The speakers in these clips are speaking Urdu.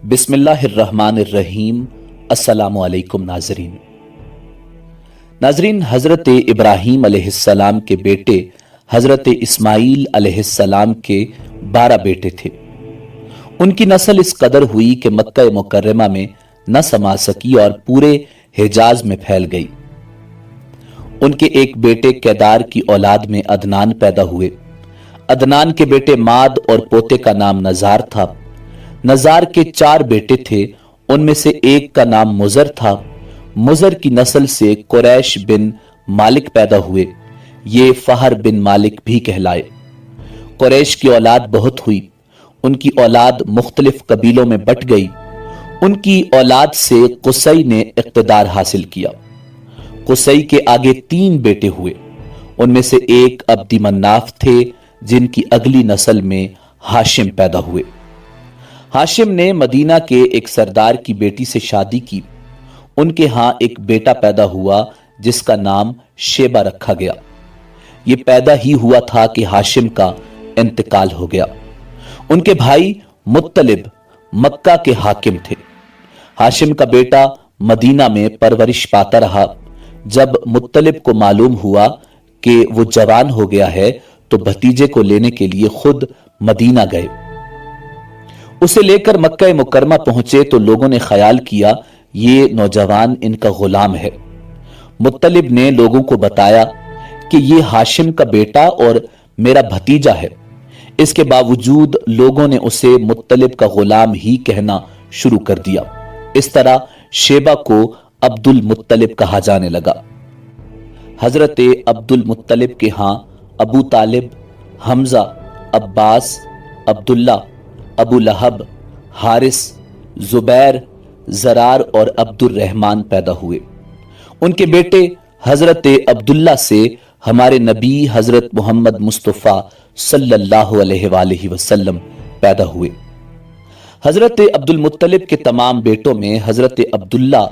بسم اللہ الرحمن الرحیم۔ السلام علیکم ناظرین، حضرت ابراہیم علیہ السلام کے بیٹے حضرت اسماعیل علیہ السلام کے 12 بیٹے تھے۔ ان کی نسل اس قدر ہوئی کہ مکہ مکرمہ میں نہ سما سکی اور پورے حجاز میں پھیل گئی۔ ان کے ایک بیٹے کیدار کی اولاد میں عدنان پیدا ہوئے۔ عدنان کے بیٹے ماد اور پوتے کا نام نزار تھا۔ نزار کے 4 بیٹے تھے، ان میں سے ایک کا نام مزر تھا۔ مزر کی نسل سے قریش بن مالک پیدا ہوئے، یہ فہر بن مالک بھی کہلائے۔ قریش کی اولاد بہت ہوئی، ان کی اولاد مختلف قبیلوں میں بٹ گئی۔ ان کی اولاد سے قصی نے اقتدار حاصل کیا۔ قصی کے آگے 3 بیٹے ہوئے، ان میں سے ایک عبد مناف تھے، جن کی اگلی نسل میں ہاشم پیدا ہوئے۔ ہاشم نے مدینہ کے ایک سردار کی بیٹی سے شادی کی۔ ان کے ہاں ایک بیٹا پیدا ہوا جس کا نام شیبہ رکھا گیا۔ یہ پیدا ہی ہوا تھا کہ ہاشم کا انتقال ہو گیا۔ ان کے بھائی مطلب مکہ کے حاکم تھے۔ ہاشم کا بیٹا مدینہ میں پرورش پاتا رہا۔ جب مطلب کو معلوم ہوا کہ وہ جوان ہو گیا ہے تو بھتیجے کو لینے کے لیے خود مدینہ گئے۔ اسے لے کر مکہ مکرمہ پہنچے تو لوگوں نے خیال کیا یہ نوجوان ان کا غلام ہے۔ مطلب نے لوگوں کو بتایا کہ یہ ہاشم کا بیٹا اور میرا بھتیجا ہے۔ اس کے باوجود لوگوں نے اسے مطلب کا غلام ہی کہنا شروع کر دیا۔ اس طرح شیبہ کو عبد المطلب کہا جانے لگا۔ حضرت عبد المطلب کے ہاں ابو طالب، حمزہ، عباس، عبداللہ، ابو لہب، حارث، زبیر، زرار اور عبد الرحمن پیدا ہوئے۔ ان کے بیٹے حضرت عبداللہ سے ہمارے نبی حضرت محمد مصطفیٰ صلی اللہ علیہ وآلہ وسلم پیدا ہوئے۔ حضرت عبد المطلب کے تمام بیٹوں میں حضرت عبداللہ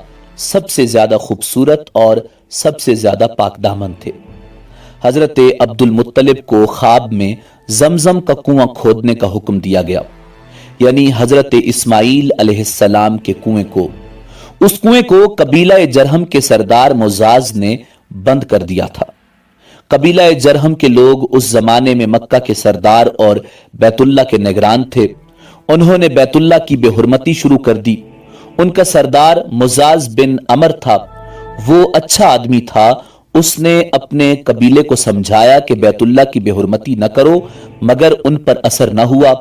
سب سے زیادہ خوبصورت اور سب سے زیادہ پاک دامن تھے۔ حضرت عبد المطلب کو خواب میں زمزم کا کنواں کھودنے کا حکم دیا گیا، یعنی حضرت اسماعیل علیہ السلام کے کنویں کو۔ اس کنویں کو قبیلہ جرہم کے سردار مزاز نے بند کر دیا تھا۔ قبیلہ جرہم کے لوگ اس زمانے میں مکہ کے سردار اور بیت اللہ کے نگران تھے۔ انہوں نے بیت اللہ کی بے حرمتی شروع کر دی۔ ان کا سردار مزاز بن عمر تھا، وہ اچھا آدمی تھا۔ اس نے اپنے قبیلے کو سمجھایا کہ بیت اللہ کی بے حرمتی نہ کرو، مگر ان پر اثر نہ ہوا۔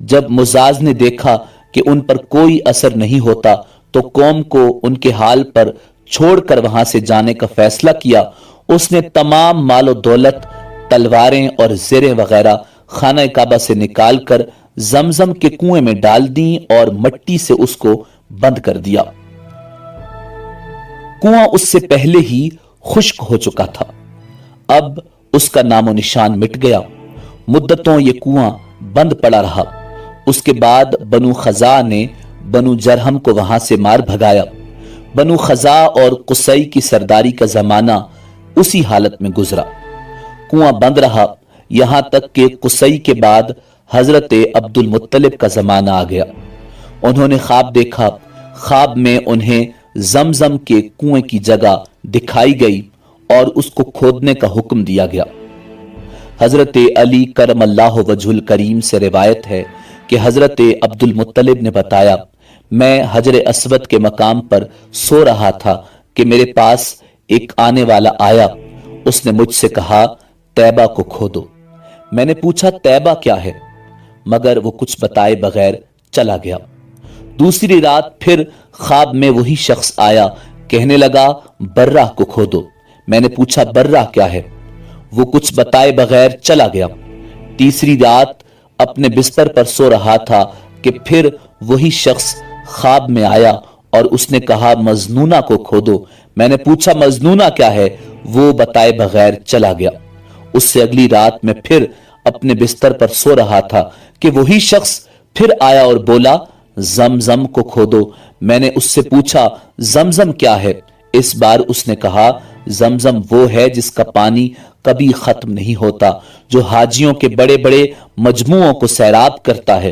جب مزاز نے دیکھا کہ ان پر کوئی اثر نہیں ہوتا تو قوم کو ان کے حال پر چھوڑ کر وہاں سے جانے کا فیصلہ کیا۔ اس نے تمام مال و دولت، تلواریں اور زریں وغیرہ خانہ کعبہ سے نکال کر زمزم کے کنویں میں ڈال دیں اور مٹی سے اس کو بند کر دیا۔ کنواں اس سے پہلے ہی خشک ہو چکا تھا، اب اس کا نام و نشان مٹ گیا۔ مدتوں یہ کنواں بند پڑا رہا۔ اس کے بعد بنو خزاع نے بنو جرہم کو وہاں سے مار بھگایا۔ بنو خزاع اور قصی کی سرداری کا زمانہ اسی حالت میں گزرا۔ کنواں بند رہا یہاں تک کہ قصی کے بعد حضرت عبد المطلب کا زمانہ آ گیا۔ انہوں نے خواب دیکھا۔ خواب میں انہیں زمزم کے کنویں کی جگہ دکھائی گئی اور اس کو کھودنے کا حکم دیا گیا۔ حضرت علی کرم اللہ وجہ الکریم سے روایت ہے کہ حضرت عبد المطلب نے بتایا، میں حجر اسود کے مقام پر سو رہا تھا کہ میرے پاس ایک آنے والا آیا۔ اس نے مجھ سے کہا طیبہ کو کھودو۔ میں نے پوچھا طیبہ کیا ہے، مگر وہ کچھ بتائے بغیر چلا گیا۔ دوسری رات پھر خواب میں وہی شخص آیا، کہنے لگا برہ کو کھودو۔ میں نے پوچھا برہ کیا ہے، وہ کچھ بتائے بغیر چلا گیا۔ تیسری رات اپنے بستر پر سو رہا تھا کہ پھر وہی شخص خواب میں آیا اور اس نے کہا مجنونہ کو کھودو۔ میں نے پوچھا مجنونہ کیا ہے، وہ بتائے بغیر چلا گیا۔ اس سے اگلی رات میں پھر اپنے بستر پر سو رہا تھا کہ وہی شخص پھر آیا اور بولا زمزم کو کھودو۔ میں نے اس سے پوچھا زمزم کیا ہے، اس بار اس نے کہا زمزم وہ ہے جس کا پانی کبھی ختم نہیں ہوتا، جو حاجیوں کے بڑے بڑے مجموعوں کو سیراب کرتا ہے۔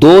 2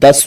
10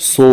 100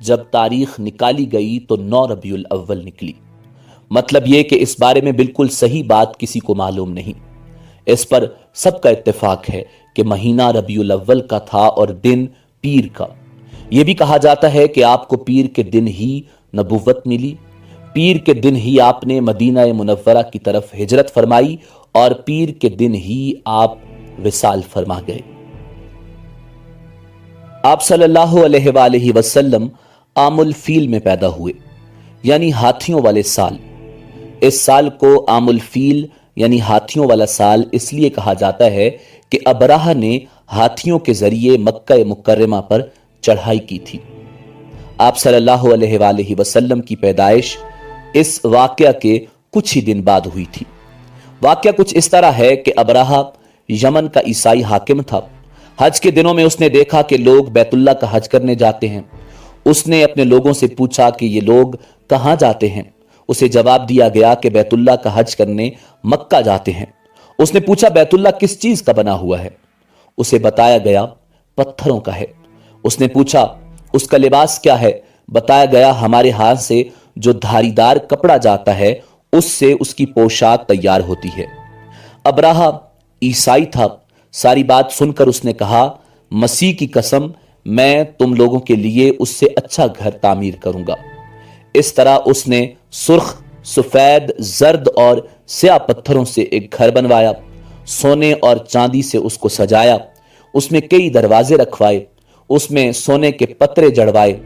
جب تاریخ نکالی گئی تو 9 ربیع الاول نکلی۔ مطلب یہ کہ اس بارے میں بالکل صحیح بات کسی کو معلوم نہیں۔ اس پر سب کا اتفاق ہے کہ مہینہ ربیع الاول کا تھا اور دن پیر کا۔ یہ بھی کہا جاتا ہے کہ آپ کو پیر کے دن ہی نبوت ملی، پیر کے دن ہی آپ نے مدینہ منورہ کی طرف ہجرت فرمائی اور پیر کے دن ہی آپ وصال فرما گئے۔ آپ صلی اللہ علیہ وآلہ وسلم عام الفیل میں پیدا ہوئے، یعنی ہاتھیوں والے سال۔ اس سال کو عام الفیل یعنی ہاتھیوں والا سال اس لیے کہا جاتا ہے کہ ابرہہ نے ہاتھیوں کے ذریعے مکہ مکرمہ پر چڑھائی کی تھی۔ آپ صلی اللہ علیہ وآلہ وسلم کی پیدائش اس واقعہ کے کچھ ہی دن بعد ہوئی تھی۔ واقعہ کچھ اس طرح ہے کہ ابرہہ یمن کا عیسائی حاکم تھا۔ حج کے دنوں میں اس نے دیکھا کہ لوگ بیت اللہ کا حج کرنے جاتے ہیں۔ اس نے اپنے لوگوں سے پوچھا کہ یہ لوگ کہاں جاتے ہیں؟ اسے جواب دیا گیا کہ بیت اللہ کا حج کرنے مکہ جاتے ہیں۔ اس نے پوچھا بیت اللہ کس چیز کا بنا ہوا ہے؟ اسے بتایا گیا پتھروں کا ہے۔ اس نے پوچھا اس کا لباس کیا ہے؟ بتایا گیا ہمارے ہاتھ سے جو دھاری دار کپڑا جاتا ہے اس سے اس کی پوشاک تیار ہوتی ہے۔ ابرہہ عیسائی تھا۔ ساری بات سن کر اس نے کہا مسیح کی قسم میں تم لوگوں کے لیے اس سے اچھا گھر تعمیر کروں گا۔ اس طرح اس نے سرخ، سفید، زرد اور سیاہ پتھروں سے ایک گھر بنوایا، سونے اور چاندی سے اس کو سجایا، اس میں کئی دروازے رکھوائے، اس میں سونے کے پترے جڑوائے،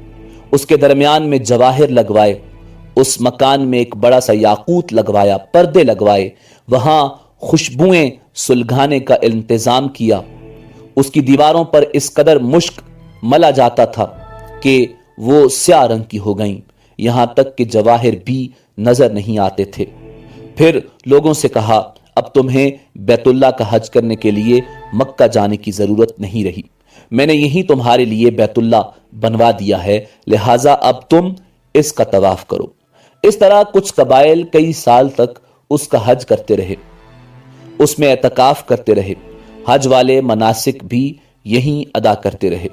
اس کے درمیان میں جواہر لگوائے، اس مکان میں ایک بڑا سا یاقوت لگوایا، پردے لگوائے، وہاں خوشبوئیں سلگھانے کا انتظام کیا۔ اس کی دیواروں پر اس قدر مشک ملا جاتا تھا کہ وہ سیاہ رنگ کی ہو گئیں، یہاں تک کہ جواہر بھی نظر نہیں آتے تھے۔ پھر لوگوں سے کہا اب تمہیں بیت اللہ کا حج کرنے کے لیے مکہ جانے کی ضرورت نہیں رہی، میں نے یہی تمہارے لیے بیت اللہ بنوا دیا ہے، لہٰذا اب تم اس کا طواف کرو۔ اس طرح کچھ قبائل کئی سال تک اس کا حج کرتے رہے، اس میں اعتکاف کرتے رہے، حج والے مناسک بھی یہیں ادا کرتے رہے۔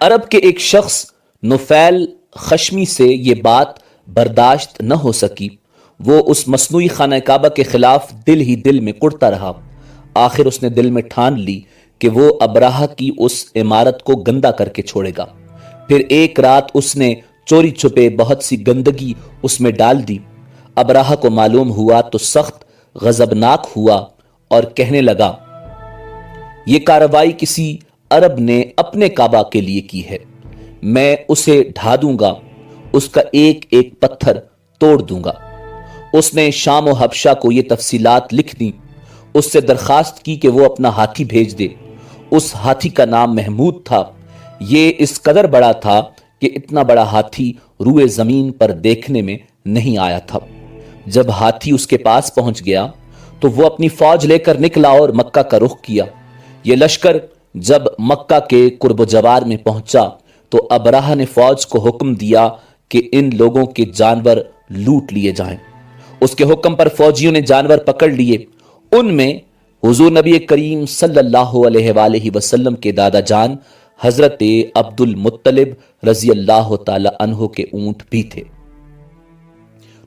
عرب کے ایک شخص نفیل خشمی سے یہ بات برداشت نہ ہو سکی، وہ اس مصنوعی خانہ کعبہ کے خلاف دل ہی دل میں کڑتا رہا۔ آخر اس نے دل میں ٹھان لی کہ وہ ابرہہ کی اس عمارت کو گندا کر کے چھوڑے گا۔ پھر ایک رات اس نے چوری چھپے بہت سی گندگی اس میں ڈال دی۔ ابرہہ کو معلوم ہوا تو سخت غضبناک ہوا اور کہنے لگا یہ کارروائی کسی عرب نے اپنے کعبہ کے لیے کی ہے، میں اسے ڈھا دوں گا، اس کا ایک ایک پتھر توڑ دوں گا۔ اس نے شام و حبشہ کو یہ تفصیلات لکھ دی، اس سے درخواست کی کہ وہ اپنا ہاتھی بھیج دے۔ اس ہاتھی کا نام محمود تھا۔ یہ اس قدر بڑا تھا کہ اتنا بڑا ہاتھی روئے زمین پر دیکھنے میں نہیں آیا تھا۔ جب ہاتھی اس کے پاس پہنچ گیا تو وہ اپنی فوج لے کر نکلا اور مکہ کا رخ کیا۔ یہ لشکر جب مکہ کے قرب و جوار میں پہنچا تو ابرہہ نے فوج کو حکم دیا کہ ان لوگوں کے جانور لوٹ لیے جائیں۔ اس کے حکم پر فوجیوں نے جانور پکڑ لیے۔ ان میں حضور نبی کریم صلی اللہ علیہ وآلہ وسلم کے دادا جان حضرت عبد المطلب رضی اللہ تعالی عنہ کے اونٹ بھی تھے۔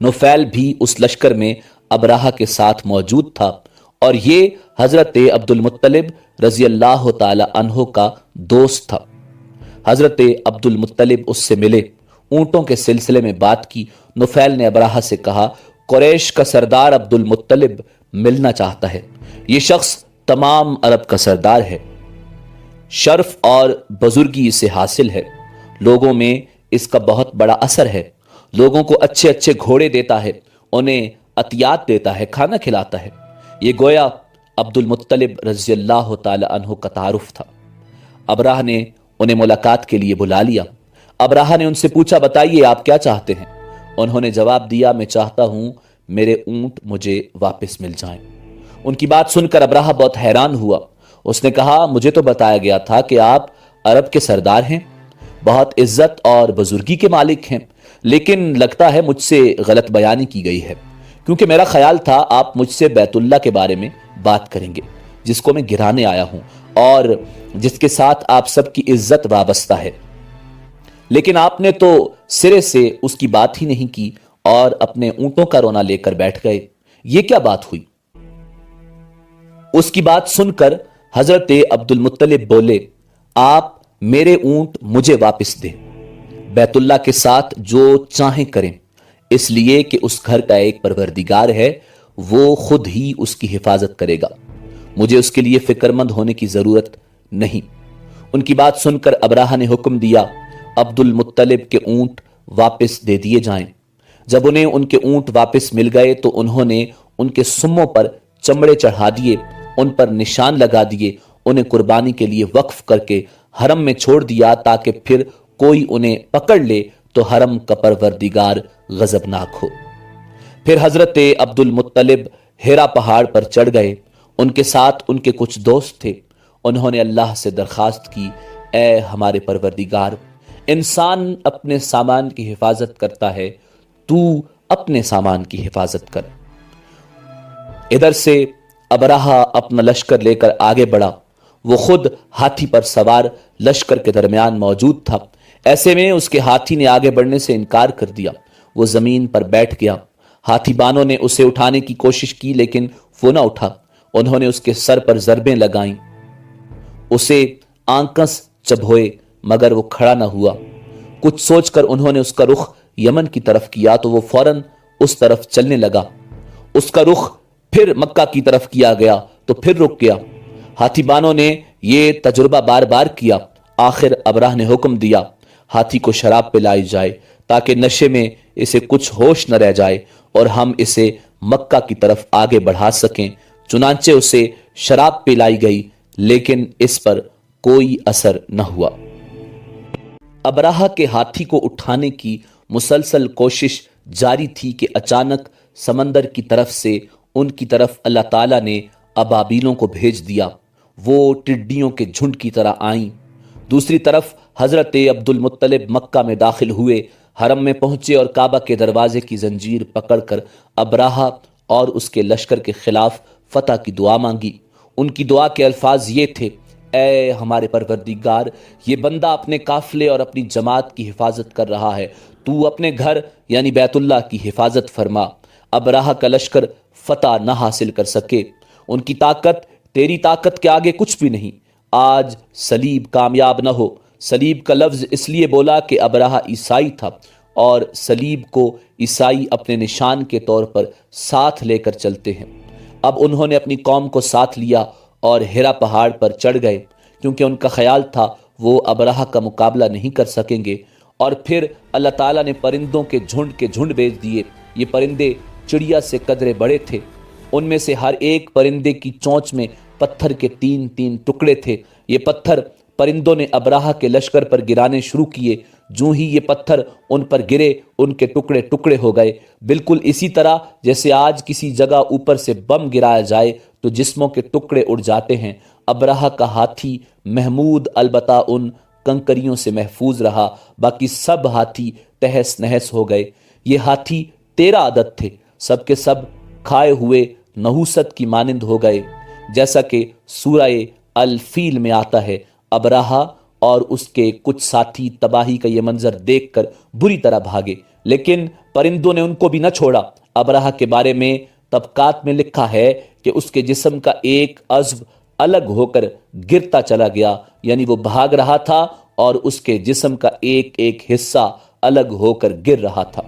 نفیل بھی اس لشکر میں ابرہہ کے ساتھ موجود تھا اور یہ حضرت عبد المطلب رضی اللہ تعالی عنہ کا دوست تھا۔ حضرت عبد المطلب اس سے ملے، اونٹوں کے سلسلے میں بات کی۔ نفیل نے ابرہہ سے کہا قریش کا سردار عبد المطلب ملنا چاہتا ہے، یہ شخص تمام عرب کا سردار ہے، شرف اور بزرگی اسے حاصل ہے، لوگوں میں اس کا بہت بڑا اثر ہے، لوگوں کو اچھے اچھے گھوڑے دیتا ہے، انہیں عطیات دیتا ہے، کھانا کھلاتا ہے۔ یہ گویا عبد المطلب رضی اللہ تعالی عنہ کا تعارف تھا۔ ابرہہ نے انہیں ملاقات کے لیے بلا لیا۔ ابرہہ نے ان سے پوچھا بتائیے آپ کیا چاہتے ہیں؟ انہوں نے جواب دیا میں چاہتا ہوں میرے اونٹ مجھے واپس مل جائیں۔ ان کی بات سن کر ابرہہ بہت حیران ہوا۔ اس نے کہا مجھے تو بتایا گیا تھا کہ آپ عرب کے سردار ہیں، بہت عزت اور بزرگی کے مالک ہیں، لیکن لگتا ہے مجھ سے غلط بیانی کی گئی ہے، کیونکہ میرا خیال تھا آپ مجھ سے بیت اللہ کے بارے میں بات کریں گے، جس کو میں گرانے آیا ہوں اور جس کے ساتھ آپ سب کی عزت وابستہ ہے۔ لیکن آپ نے تو سرے سے اس کی بات ہی نہیں کی اور اپنے اونٹوں کا رونا لے کر بیٹھ گئے، یہ کیا بات ہوئی؟ اس کی بات سن کر حضرت عبد المطلب بولے، آپ میرے اونٹ مجھے واپس دیں، بیت اللہ کے ساتھ جو چاہیں کریں، اس لیے کہ اس گھر کا ایک پروردگار ہے، وہ خود ہی اس کی حفاظت کرے گا، مجھے اس کے لیے فکر مند ہونے کی ضرورت نہیں۔ ان کی بات سن کر ابراہہ نے حکم دیا عبد المطلب کے اونٹ واپس دے دیے جائیں۔ جب انہیں ان کے اونٹ واپس مل گئے تو انہوں نے ان کے سموں پر چمڑے چڑھا دیے، ان پر نشان لگا دیے، انہیں قربانی کے لیے وقف کر کے حرم میں چھوڑ دیا تاکہ پھر کوئی انہیں پکڑ لے تو حرم کا پروردگار غضبناک ہو۔ پھر حضرت عبد المطلب ہیرا پہاڑ پر چڑھ گئے، ان کے ساتھ ان کے کچھ دوست تھے۔ انہوں نے اللہ سے درخواست کی، اے ہمارے پروردگار، انسان اپنے سامان کی حفاظت کرتا ہے، تو اپنے سامان کی حفاظت کر۔ ادھر سے ابراہہ اپنا لشکر لے کر آگے بڑھا، وہ خود ہاتھی پر سوار لشکر کے درمیان موجود تھا۔ ایسے میں اس کے ہاتھی نے آگے بڑھنے سے انکار کر دیا، وہ زمین پر بیٹھ گیا۔ ہاتھی بانوں نے اسے اٹھانے کی کوشش کی لیکن وہ نہ اٹھا۔ انہوں نے اس کے سر پر ضربیں لگائیں، اسے آنکس چبھوئے مگر وہ کھڑا نہ ہوا۔ کچھ سوچ کر انہوں نے اس کا رخ یمن کی طرف کیا تو وہ فوراً اس طرف چلنے لگا۔ اس کا رخ پھر مکہ کی طرف کیا گیا تو پھر رک گیا۔ ہاتھی بانوں نے یہ تجربہ بار بار کیا۔ آخر ابراہ نے حکم دیا ہاتھی کو شراب پلائی جائے تاکہ نشے میں اسے کچھ ہوش نہ رہ جائے اور ہم اسے مکہ کی طرف آگے بڑھا سکیں۔ چنانچہ اسے شراب پلائی گئی لیکن اس پر کوئی اثر نہ ہوا۔ ابراہ کے ہاتھی کو اٹھانے کی مسلسل کوشش جاری تھی کہ اچانک سمندر کی طرف سے ان کی طرف اللہ تعالیٰ نے ابابیلوں کو بھیج دیا، وہ ٹڈیوں کے جھنڈ کی طرح آئیں۔ دوسری طرف حضرت عبد المطلب مکہ میں داخل ہوئے، حرم میں پہنچے اور کعبہ کے دروازے کی زنجیر پکڑ کر ابراہ اور اس کے لشکر کے خلاف فتح کی دعا مانگی۔ ان کی دعا کے الفاظ یہ تھے، اے ہمارے پروردگار، یہ بندہ اپنے قافلے اور اپنی جماعت کی حفاظت کر رہا ہے، تو اپنے گھر یعنی بیت اللہ کی حفاظت فرما۔ ابراہ کا لشکر فتح نہ حاصل کر سکے، ان کی طاقت تیری طاقت کے آگے کچھ بھی نہیں۔ آج صلیب کامیاب نہ ہو۔ صلیب کا لفظ اس لیے بولا کہ ابراہ عیسائی تھا اور صلیب کو عیسائی اپنے نشان کے طور پر ساتھ لے کر چلتے ہیں۔ اب انہوں نے اپنی قوم کو ساتھ لیا اور ہیرا پہاڑ پر چڑھ گئے، کیونکہ ان کا خیال تھا وہ ابراہ کا مقابلہ نہیں کر سکیں گے۔ اور پھر اللہ تعالیٰ نے پرندوں کے جھنڈ بھیج دیے۔ یہ پرندے چڑیا سے قدرے بڑے تھے، ان میں سے ہر ایک پرندے کی چونچ میں پتھر کے 3 ٹکڑے تھے۔ یہ پتھر پرندوں نے ابراہ کے لشکر پر گرانے شروع کیے۔ جو ہی یہ پتھر ان پر گرے ان کے ٹکڑے ٹکڑے ہو گئے، بالکل اسی طرح جیسے آج کسی جگہ اوپر سے بم گرایا جائے تو جسموں کے ٹکڑے اڑ جاتے ہیں۔ ابراہ کا ہاتھی محمود البتہ ان کنکریوں سے محفوظ رہا، باقی سب ہاتھی تہس نہس ہو گئے۔ یہ ہاتھی 13 عدد تھے، سب کے سب کھائے ہوئے نحوست کی مانند ہو گئے، جیسا کہ سورہ الفیل میں آتا ہے۔ ابراہ اور اس کے کچھ ساتھی تباہی کا یہ منظر دیکھ کر بری طرح بھاگے، لیکن پرندوں نے ان کو بھی نہ چھوڑا۔ ابراہ کے بارے میں طبقات میں لکھا ہے کہ اس کے جسم کا ایک عضو الگ ہو کر گرتا چلا گیا، یعنی وہ بھاگ رہا تھا اور اس کے جسم کا ایک ایک حصہ الگ ہو کر گر رہا تھا۔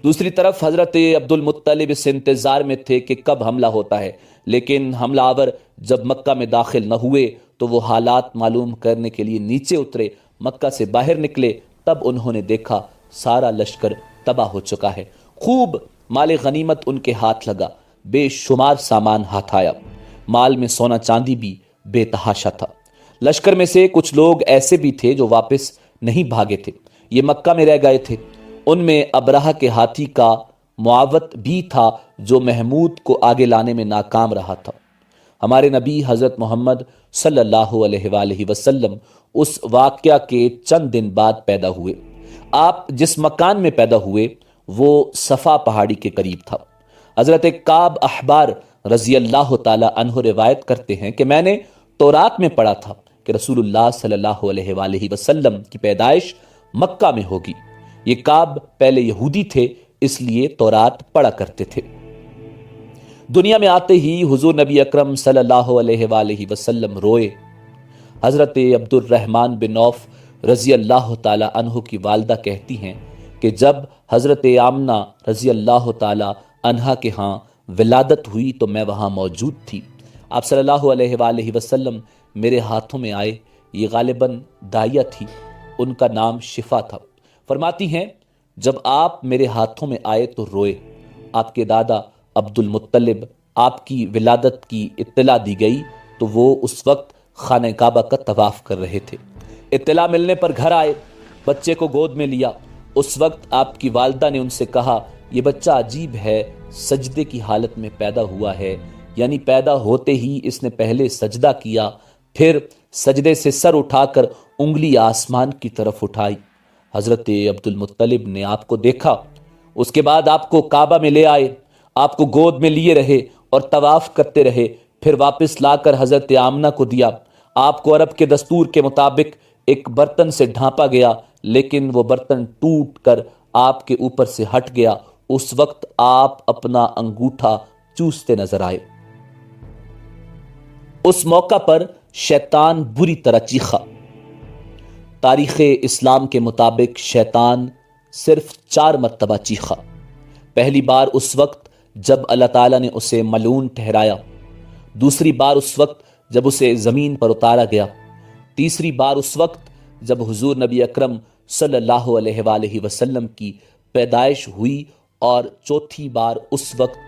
دوسری طرف حضرت عبد المطلب اس انتظار میں تھے کہ کب حملہ ہوتا ہے، لیکن حملہ آور جب مکہ میں داخل نہ ہوئے تو وہ حالات معلوم کرنے کے لیے نیچے اترے۔ مکہ سے باہر نکلے تب انہوں نے دیکھا سارا لشکر تباہ ہو چکا ہے۔ خوب مال غنیمت ان کے ہاتھ لگا، بے شمار سامان ہاتھ آیا، مال میں سونا چاندی بھی بے تحاشا تھا۔ لشکر میں سے کچھ لوگ ایسے بھی تھے جو واپس نہیں بھاگے تھے، یہ مکہ میں رہ گئے تھے۔ ان میں ابراہ کے ہاتھی کا معاوت بھی تھا جو محمود کو آگے لانے میں ناکام رہا تھا۔ ہمارے نبی حضرت محمد صلی اللہ علیہ وآلہ وسلم اس واقعہ کے چند دن بعد پیدا ہوئے۔ آپ جس مکان میں پیدا ہوئے وہ صفا پہاڑی کے قریب تھا۔ حضرت کعب احبار رضی اللہ تعالی عنہ روایت کرتے ہیں کہ میں نے تورات میں پڑھا تھا کہ رسول اللہ صلی اللہ علیہ وآلہ وسلم کی پیدائش مکہ میں ہوگی۔ یہ کعب پہلے یہودی تھے، اس لیے تورات پڑھا کرتے تھے۔ دنیا میں آتے ہی حضور نبی اکرم صلی اللہ علیہ وآلہ وسلم روئے۔ حضرت عبد الرحمن بن عوف رضی اللہ تعالی عنہ کی والدہ کہتی ہیں کہ جب حضرت آمنہ رضی اللہ تعالی عنہا کے ہاں ولادت ہوئی تو میں وہاں موجود تھی۔ آپ صلی اللہ علیہ وآلہ وسلم میرے ہاتھوں میں آئے۔ یہ غالباً دائیہ تھی، ان کا نام شفا تھا۔ فرماتی ہیں جب آپ میرے ہاتھوں میں آئے تو روئے۔ آپ کے دادا عبد المطلب، آپ کی ولادت کی اطلاع دی گئی تو وہ اس وقت خانہ کعبہ کا طواف کر رہے تھے۔ اطلاع ملنے پر گھر آئے، بچے کو گود میں لیا۔ اس وقت آپ کی والدہ نے ان سے کہا یہ بچہ عجیب ہے، سجدے کی حالت میں پیدا ہوا ہے، یعنی پیدا ہوتے ہی اس نے پہلے سجدہ کیا، پھر سجدے سے سر اٹھا کر انگلی آسمان کی طرف اٹھائی۔ حضرت عبد المطلب نے آپ کو دیکھا، اس کے بعد آپ کو کعبہ میں لے آئے، آپ کو گود میں لیے رہے اور طواف کرتے رہے، پھر واپس لا کر حضرت آمنہ کو دیا۔ آپ کو عرب کے دستور کے مطابق ایک برتن سے ڈھانپا گیا، لیکن وہ برتن ٹوٹ کر آپ کے اوپر سے ہٹ گیا۔ اس وقت آپ اپنا انگوٹھا چوستے نظر آئے۔ اس موقع پر شیطان بری طرح چیخا۔ تاریخ اسلام کے مطابق شیطان صرف 4 مرتبہ چیخا۔ پہلی بار اس وقت جب اللہ تعالیٰ نے اسے ملعون ٹھہرایا، دوسری بار اس وقت جب اسے زمین پر اتارا گیا، تیسری بار اس وقت جب حضور نبی اکرم صلی اللہ علیہ وآلہ وسلم کی پیدائش ہوئی، اور چوتھی بار اس وقت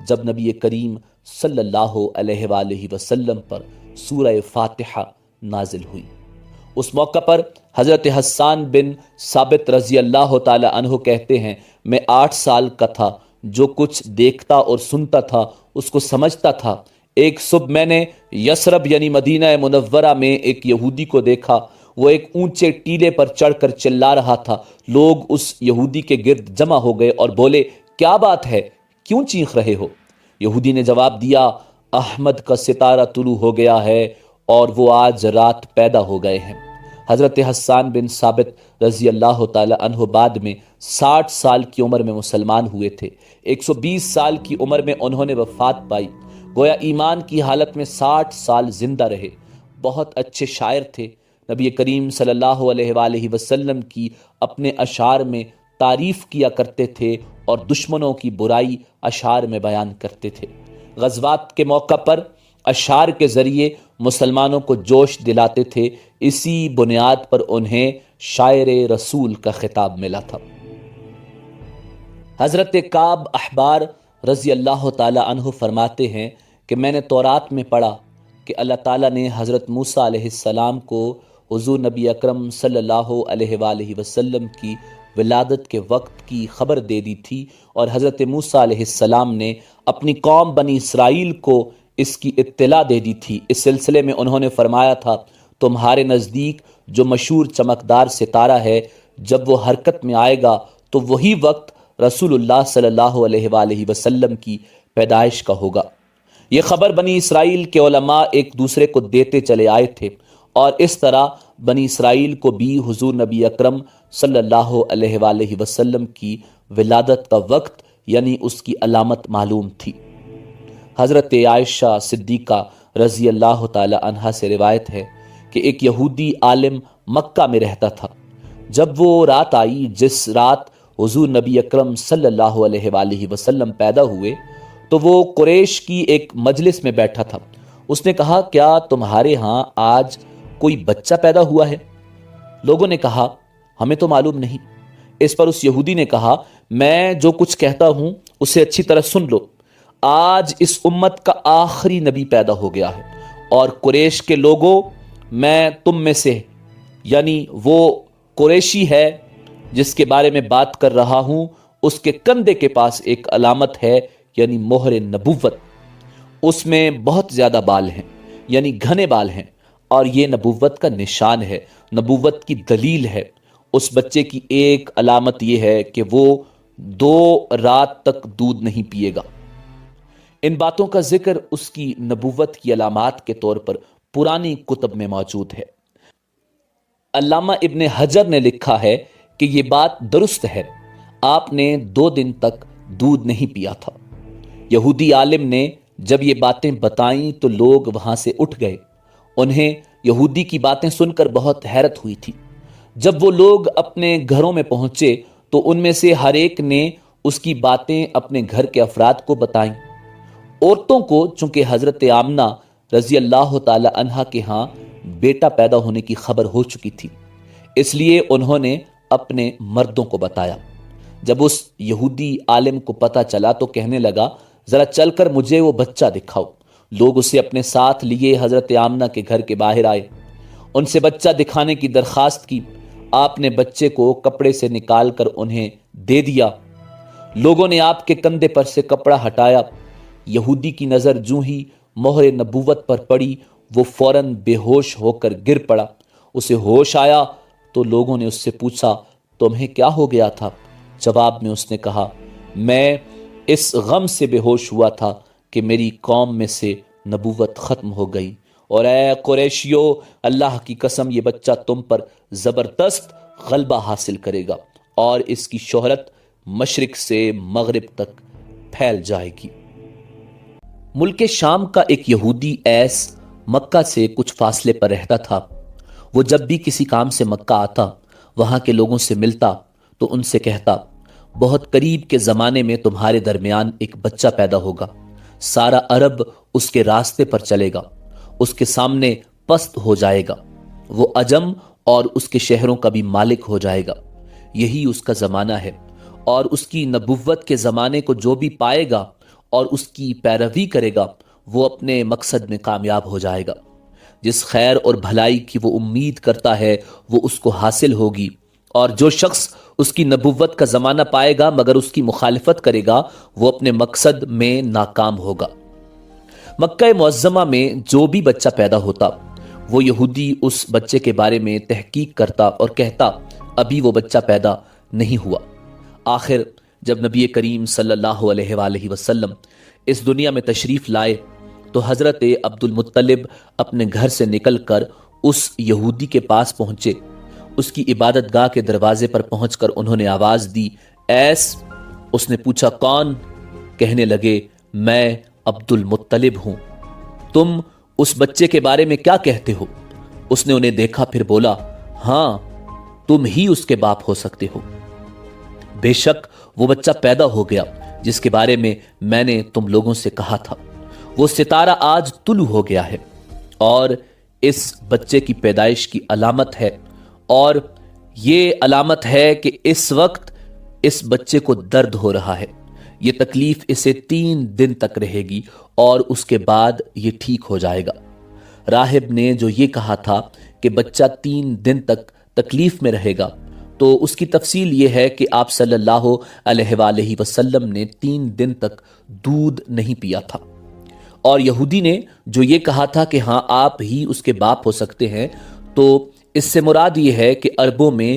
جب نبی کریم صلی اللہ علیہ وآلہ وسلم پر سورہ فاتحہ نازل ہوئی۔ اس موقع پر حضرت حسان بن ثابت رضی اللہ تعالی عنہ کہتے ہیں میں 8 سال کا تھا، جو کچھ دیکھتا اور سنتا تھا اس کو سمجھتا تھا۔ ایک صبح میں نے یثرب یعنی مدینہ منورہ میں ایک یہودی کو دیکھا، وہ ایک اونچے ٹیلے پر چڑھ کر چلا رہا تھا۔ لوگ اس یہودی کے گرد جمع ہو گئے اور بولے کیا بات ہے، کیوں چیخ رہے ہو؟ یہودی نے جواب دیا احمد کا ستارہ طلوع ہو گیا ہے اور وہ آج رات پیدا ہو گئے ہیں۔ حضرت حسان بن ثابت رضی اللہ تعالی عنہ بعد میں 60 سال کی عمر میں مسلمان ہوئے تھے۔ 120 سال کی عمر میں انہوں نے وفات پائی، گویا ایمان کی حالت میں 60 سال زندہ رہے۔ بہت اچھے شاعر تھے۔ نبی کریم صلی اللہ علیہ وآلہ وسلم کی اپنے اشعار میں تعریف کیا کرتے تھے اور دشمنوں کی برائی اشعار میں بیان کرتے تھے۔ غزوات کے موقع پر اشعار کے ذریعے مسلمانوں کو جوش دلاتے تھے، اسی بنیاد پر انہیں شاعر رسول کا خطاب ملا تھا۔ حضرت کعب احبار رضی اللہ تعالی عنہ فرماتے ہیں کہ میں نے تورات میں پڑھا کہ اللہ تعالیٰ نے حضرت موسیٰ علیہ السلام کو حضور نبی اکرم صلی اللہ علیہ وآلہ وسلم کی ولادت کے وقت کی خبر دے دی تھی، اور حضرت موسیٰ علیہ السلام نے اپنی قوم بنی اسرائیل کو اس کی اطلاع دے دی تھی۔ اس سلسلے میں انہوں نے فرمایا تھا تمہارے نزدیک جو مشہور چمکدار ستارہ ہے، جب وہ حرکت میں آئے گا تو وہی وقت رسول اللہ صلی اللہ علیہ وآلہ وسلم کی پیدائش کا ہوگا۔ یہ خبر بنی اسرائیل کے علماء ایک دوسرے کو دیتے چلے آئے تھے، اور اس طرح بنی اسرائیل کو بھی حضور نبی اکرم صلی اللہ علیہ وآلہ وسلم کی ولادت کا وقت یعنی اس کی علامت معلوم تھی۔ حضرت عائشہ صدیقہ رضی اللہ تعالی عنہا سے روایت ہے کہ ایک یہودی عالم مکہ میں رہتا تھا۔ جب وہ رات آئی جس رات حضور نبی اکرم صلی اللہ علیہ وآلہ وسلم پیدا ہوئے، تو وہ قریش کی ایک مجلس میں بیٹھا تھا۔ اس نے کہا کیا تمہارے ہاں آج کوئی بچہ پیدا ہوا ہے؟ لوگوں نے کہا ہمیں تو معلوم نہیں۔ اس پر اس یہودی نے کہا میں جو کچھ کہتا ہوں اسے اچھی طرح سن لو۔ آج اس امت کا آخری نبی پیدا ہو گیا ہے، اور قریش کے لوگوں میں تم میں سے یعنی وہ قریشی ہے جس کے بارے میں بات کر رہا ہوں، اس کے کندھے کے پاس ایک علامت ہے یعنی مہر نبوت۔ اس میں بہت زیادہ بال ہیں یعنی گھنے بال ہیں، اور یہ نبوت کا نشان ہے، نبوت کی دلیل ہے۔ اس بچے کی ایک علامت یہ ہے کہ وہ 2 رات تک دودھ نہیں پیے گا۔ ان باتوں کا ذکر اس کی نبوت کی علامات کے طور پر پرانی کتب میں موجود ہے۔ علامہ ابن حجر نے لکھا ہے کہ یہ بات درست ہے، آپ نے 2 دن تک دودھ نہیں پیا تھا۔ یہودی عالم نے جب یہ باتیں بتائیں تو لوگ وہاں سے اٹھ گئے۔ انہیں یہودی کی باتیں سن کر بہت حیرت ہوئی تھی۔ جب وہ لوگ اپنے گھروں میں پہنچے تو ان میں سے ہر ایک نے اس کی باتیں اپنے گھر کے افراد کو بتائیں۔ عورتوں کو چونکہ حضرت آمنہ رضی اللہ تعالی عنہا کے ہاں بیٹا پیدا ہونے کی خبر ہو چکی تھی، اس لیے انہوں نے اپنے مردوں کو بتایا۔ جب اس یہودی عالم کو پتہ چلا تو کہنے لگا، ذرا چل کر مجھے وہ بچہ دکھاؤ۔ لوگ اسے اپنے ساتھ لیے حضرت آمنہ کے گھر کے باہر آئے، ان سے بچہ دکھانے کی درخواست کی۔ آپ نے بچے کو کپڑے سے نکال کر انہیں دے دیا۔ لوگوں نے آپ کے کندھے پر سے کپڑا ہٹایا۔ یہودی کی نظر جوں ہی مہر نبوت پر پڑی، وہ فوراً بے ہوش ہو کر گر پڑا۔ اسے ہوش آیا تو لوگوں نے اس سے پوچھا، تمہیں کیا ہو گیا تھا؟ جواب میں اس نے کہا، میں اس غم سے بے ہوش ہوا تھا کہ میری قوم میں سے نبوت ختم ہو گئی، اور اے قریشیو، اللہ کی قسم یہ بچہ تم پر زبردست غلبہ حاصل کرے گا اور اس کی شہرت مشرق سے مغرب تک پھیل جائے گی۔ ملک شام کا ایک یہودی ایس مکہ سے کچھ فاصلے پر رہتا تھا۔ وہ جب بھی کسی کام سے مکہ آتا، وہاں کے لوگوں سے ملتا تو ان سے کہتا، بہت قریب کے زمانے میں تمہارے درمیان ایک بچہ پیدا ہوگا، سارا عرب اس کے راستے پر چلے گا، اس کے سامنے پست ہو جائے گا، وہ عجم اور اس کے شہروں کا بھی مالک ہو جائے گا۔ یہی اس کا زمانہ ہے، اور اس کی نبوت کے زمانے کو جو بھی پائے گا اور اس کی پیروی کرے گا وہ اپنے مقصد میں کامیاب ہو جائے گا۔ جس خیر اور بھلائی کی وہ امید کرتا ہے وہ اس کو حاصل ہوگی، اور جو شخص اس کی نبوت کا زمانہ پائے گا مگر اس کی مخالفت کرے گا وہ اپنے مقصد میں ناکام ہوگا۔ مکہ معظمہ میں جو بھی بچہ پیدا ہوتا وہ یہودی اس بچے کے بارے میں تحقیق کرتا اور کہتا، ابھی وہ بچہ پیدا نہیں ہوا۔ آخر جب نبی کریم صلی اللہ علیہ وآلہ وسلم اس دنیا میں تشریف لائے تو حضرت عبد المطلب اپنے گھر سے نکل کر اس یہودی کے پاس پہنچے۔ اس کی عبادت گاہ کے دروازے پر پہنچ کر انہوں نے آواز دی، ایس؟ اس نے پوچھا، کون؟ کہنے لگے، میں عبد المطلب ہوں۔ تم اس بچے کے بارے میں کیا کہتے ہو؟ اس نے انہیں دیکھا پھر بولا، ہاں تم ہی اس کے باپ ہو سکتے ہو۔ بے شک وہ بچہ پیدا ہو گیا جس کے بارے میں میں نے تم لوگوں سے کہا تھا، وہ ستارہ آج طلوع ہو گیا ہے، اور اس بچے کی پیدائش کی علامت ہے، اور یہ علامت ہے کہ اس وقت اس بچے کو درد ہو رہا ہے، یہ تکلیف اسے 3 دن تک رہے گی اور اس کے بعد یہ ٹھیک ہو جائے گا۔ راہب نے جو یہ کہا تھا کہ بچہ 3 دن تک تکلیف میں رہے گا، تو اس کی تفصیل یہ ہے کہ آپ صلی اللہ علیہ وآلہ وسلم نے 3 دن تک دودھ نہیں پیا تھا، اور یہودی نے جو یہ کہا تھا کہ ہاں آپ ہی اس کے باپ ہو سکتے ہیں، تو اس سے مراد یہ ہے کہ عربوں میں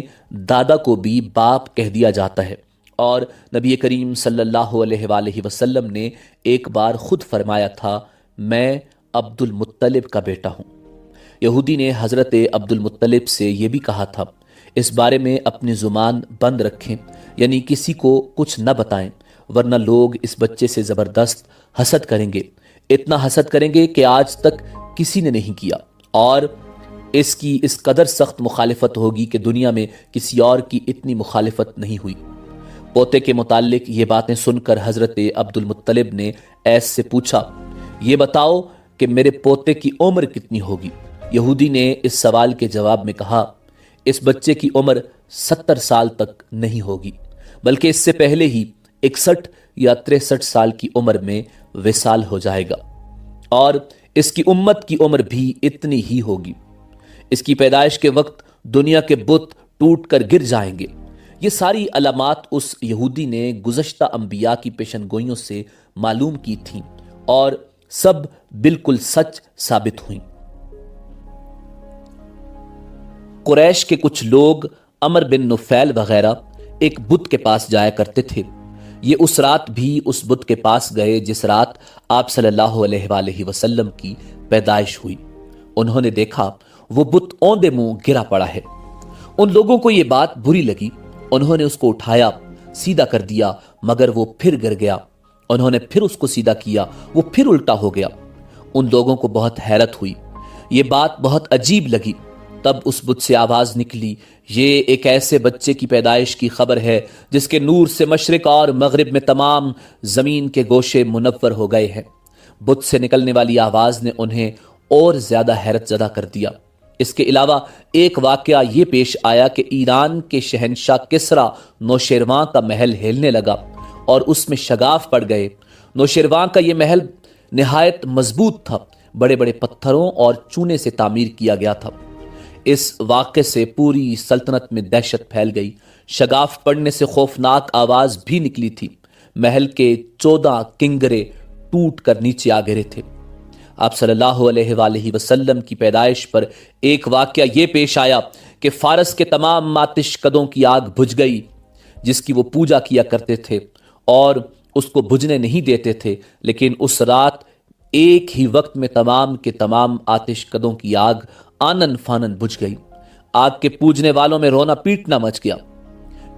دادا کو بھی باپ کہہ دیا جاتا ہے، اور نبی کریم صلی اللہ علیہ وآلہ وسلم نے ایک بار خود فرمایا تھا، میں عبد المطلب کا بیٹا ہوں۔ یہودی نے حضرت عبد المطلب سے یہ بھی کہا تھا، اس بارے میں اپنی زبان بند رکھیں، یعنی کسی کو کچھ نہ بتائیں، ورنہ لوگ اس بچے سے زبردست حسد کریں گے، اتنا حسد کریں گے کہ آج تک کسی نے نہیں کیا، اور اس کی اس قدر سخت مخالفت ہوگی کہ دنیا میں کسی اور کی اتنی مخالفت نہیں ہوئی۔ پوتے کے متعلق یہ باتیں سن کر حضرت عبد المطلب نے ایس سے پوچھا، یہ بتاؤ کہ میرے پوتے کی عمر کتنی ہوگی؟ یہودی نے اس سوال کے جواب میں کہا، اس بچے کی عمر 70 سال تک نہیں ہوگی، بلکہ اس سے پہلے ہی 61 یا 63 سال کی عمر میں وصال ہو جائے گا، اور اس کی امت کی عمر بھی اتنی ہی ہوگی۔ اس کی پیدائش کے وقت دنیا کے بت ٹوٹ کر گر جائیں گے۔ یہ ساری علامات اس یہودی نے گزشتہ انبیاء کی پیشن گوئیوں سے معلوم کی تھیں، اور سب بالکل سچ ثابت ہوئیں۔ قریش کے کچھ لوگ عمر بن نفیل وغیرہ ایک بت کے پاس جایا کرتے تھے۔ یہ اس رات بھی اس بت کے پاس گئے جس رات آپ صلی اللہ علیہ وآلہ وسلم کی پیدائش ہوئی۔ انہوں نے دیکھا وہ بت اوندے منہ گرا پڑا ہے۔ ان لوگوں کو یہ بات بری لگی انہوں نے اس کو اٹھایا، سیدھا کر دیا، مگر وہ پھر گر گیا۔ انہوں نے پھر اس کو سیدھا کیا، وہ پھر الٹا ہو گیا۔ ان لوگوں کو بہت حیرت ہوئی، یہ بات بہت عجیب لگی۔ تب اس بت سے آواز نکلی، یہ ایک ایسے بچے کی پیدائش کی خبر ہے جس کے نور سے مشرق اور مغرب میں تمام زمین کے گوشے منور ہو گئے ہیں۔ بت سے نکلنے والی آواز نے انہیں اور زیادہ حیرت زدہ کر دیا۔ اس کے علاوہ ایک واقعہ یہ پیش آیا کہ ایران کے شہنشاہ کسریٰ نوشیروان کا محل ہلنے لگا اور اس میں شگاف پڑ گئے۔ نوشیروان کا یہ محل نہایت مضبوط تھا، بڑے بڑے پتھروں اور چونے سے تعمیر کیا گیا تھا۔ اس واقعے سے پوری سلطنت میں دہشت پھیل گئی۔ شگاف پڑنے سے خوفناک آواز بھی نکلی تھی۔ محل کے 14 کنگرے ٹوٹ کر نیچے آ گرے تھے۔ آپ صلی اللہ علیہ وآلہ وسلم کی پیدائش پر ایک واقعہ یہ پیش آیا کہ فارس کے تمام آتش کدوں کی آگ بجھ گئی جس کی وہ پوجا کیا کرتے تھے اور اس کو بجھنے نہیں دیتے تھے، لیکن اس رات ایک ہی وقت میں تمام کے تمام آتش کدوں کی آگ آنن فانن بجھ گئی۔ آگ کے پوجنے والوں میں رونا پیٹنا مچ گیا۔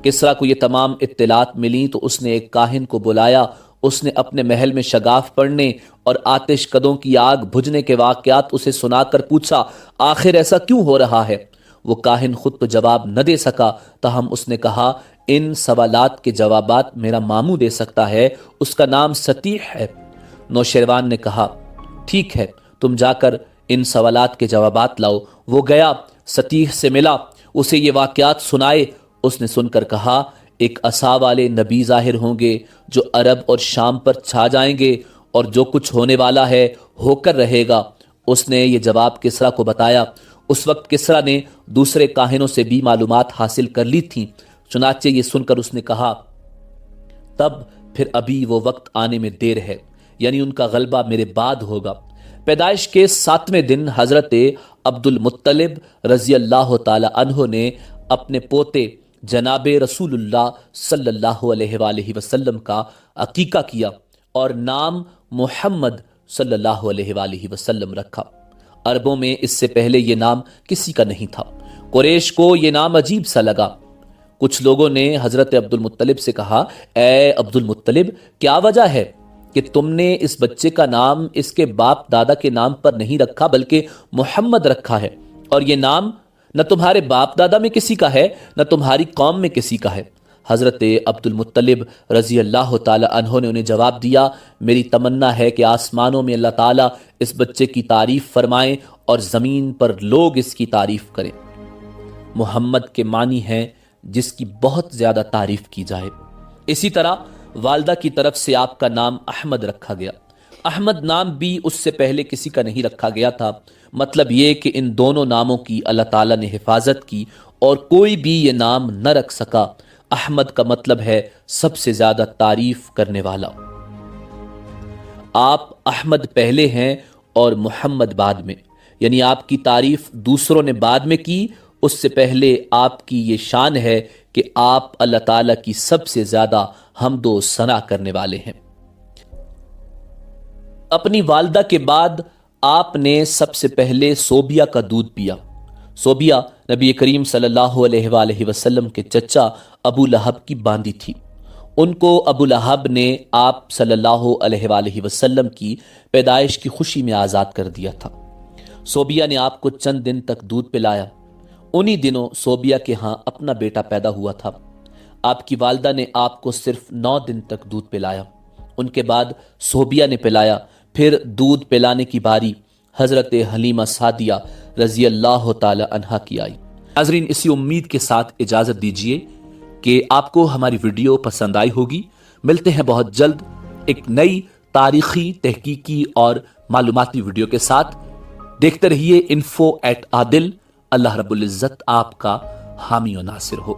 کسریٰ کو یہ تمام اطلاعات ملی تو اس نے ایک کاہن کو بلایا۔ اس نے اپنے محل میں شگاف پڑنے اور آتش کدوں کی آگ بجھنے کے واقعات اسے سنا کر پوچھا، آخر ایسا کیوں ہو رہا ہے؟ وہ کاہن خود تو جواب نہ دے سکا، تاہم اس نے کہا، ان سوالات کے جوابات میرا ماموں دے سکتا ہے، اس کا نام ستیح ہے۔ نوشیروان نے کہا، ٹھیک ہے، تم جا کر ان سوالات کے جوابات لاؤ۔ وہ گیا، ستیح سے ملا، اسے یہ واقعات سنائے۔ اس نے سن کر کہا، ایک عصا والے نبی ظاہر ہوں گے جو عرب اور شام پر چھا جائیں گے، اور جو کچھ ہونے والا ہے ہو کر رہے گا۔ اس نے یہ جواب کسریٰ کو بتایا۔ اس وقت کسریٰ نے دوسرے کاہنوں سے بھی معلومات حاصل کر لی تھیں، چنانچہ یہ سن کر اس نے کہا، تب پھر ابھی وہ وقت آنے میں دیر ہے، یعنی ان کا غلبہ میرے بعد ہوگا۔ پیدائش کے 7ویں دن حضرت عبد المطلب رضی اللہ تعالی عنہ نے اپنے پوتے جناب رسول اللہ صلی اللہ علیہ وآلہ وسلم کا عقیقہ کیا اور نام محمد صلی اللہ علیہ وآلہ وسلم رکھا۔ عربوں میں اس سے پہلے یہ نام کسی کا نہیں تھا۔ قریش کو یہ نام عجیب سا لگا۔ کچھ لوگوں نے حضرت عبد المطلب سے کہا، اے عبد المطلب، کیا وجہ ہے کہ تم نے اس بچے کا نام اس کے باپ دادا کے نام پر نہیں رکھا بلکہ محمد رکھا ہے، اور یہ نام نہ تمہارے باپ دادا میں کسی کا ہے نہ تمہاری قوم میں کسی کا ہے؟ حضرت عبد المطلب رضی اللہ تعالی عنہ نے انہیں جواب دیا، میری تمنا ہے کہ آسمانوں میں اللہ تعالیٰ اس بچے کی تعریف فرمائیں اور زمین پر لوگ اس کی تعریف کریں۔ محمد کے معنی ہیں جس کی بہت زیادہ تعریف کی جائے۔ اسی طرح والدہ کی طرف سے آپ کا نام احمد رکھا گیا۔ احمد نام بھی اس سے پہلے کسی کا نہیں رکھا گیا تھا۔ مطلب یہ کہ ان دونوں ناموں کی اللہ تعالیٰ نے حفاظت کی اور کوئی بھی یہ نام نہ رکھ سکا۔ احمد کا مطلب ہے سب سے زیادہ تعریف کرنے والا۔ آپ احمد پہلے ہیں اور محمد بعد میں، یعنی آپ کی تعریف دوسروں نے بعد میں کی، اس سے پہلے آپ کی یہ شان ہے کہ آپ اللہ تعالیٰ کی سب سے زیادہ حمد و ثنا کرنے والے ہیں۔ اپنی والدہ کے بعد آپ نے سب سے پہلے صوبیہ کا دودھ پیا۔ صوبیہ نبی کریم صلی اللہ علیہ وآلہ وسلم کے چچا ابو لہب کی باندی تھی۔ ان کو ابو لہب نے آپ صلی اللہ علیہ وآلہ وسلم کی پیدائش کی خوشی میں آزاد کر دیا تھا۔ صوبیہ نے آپ کو چند دن تک دودھ پلایا۔ انہی دنوں صوبیہ کے ہاں اپنا بیٹا پیدا ہوا تھا۔ آپ کی والدہ نے آپ کو صرف 9 دن تک دودھ پلایا۔ ان کے بعد صوبیہ نے پلایا، پھر دودھ پلانے کی باری حضرت حلیمہ سعدیہ رضی اللہ تعالی عنہا کی آئی۔ ناظرین، اسی امید کے ساتھ اجازت دیجیے کہ آپ کو ہماری ویڈیو پسند آئی ہوگی۔ ملتے ہیں بہت جلد ایک نئی تاریخی، تحقیقی اور معلوماتی ویڈیو کے ساتھ۔ دیکھتے رہیے info@adil۔ اللہ رب العزت آپ کا حامی و ناصر ہو۔